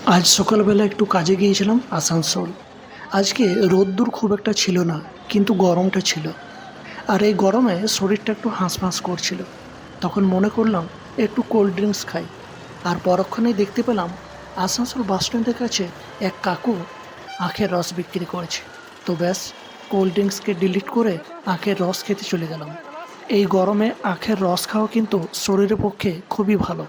আজ সকালবেলা একটু কাজে গিয়েছিলাম আসানসোল। আজকে রোদ্দুর খুব একটা ছিল না, কিন্তু গরমটা ছিল। আর এই গরমে শরীরটা একটু হাঁসফাঁস করছিল। তখন মনে করলাম একটু কোল্ড ড্রিঙ্কস খাই। আর পরক্ষণেই দেখতে পেলাম আসানসোল বাসস্ট্যান্ডের কাছে এক কাকু আখের রস বিক্রি করেছে। তো ব্যাস, কোল্ড ড্রিঙ্কসকে ডিলিট করে আখের রস খেতে চলে গেলাম। এই গরমে আখের রস খাওয়া কিন্তু শরীরের পক্ষে খুবই ভালো।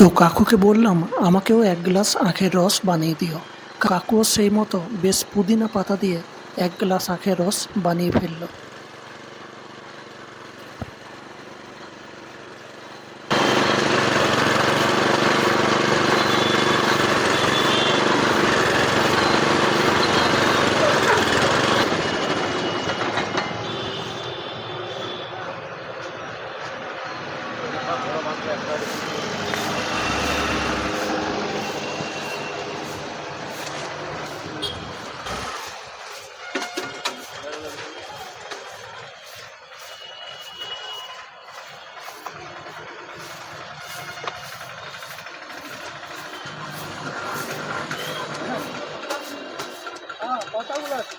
তো কাকুকে বললাম আমাকেও এক গ্লাস আখের রস বানিয়ে দিও। কাকুও সেই মতো বেশ পুদিনা পাতা দিয়ে এক গ্লাস আখের রস বানিয়ে ফেললো। কথাগুলো আছে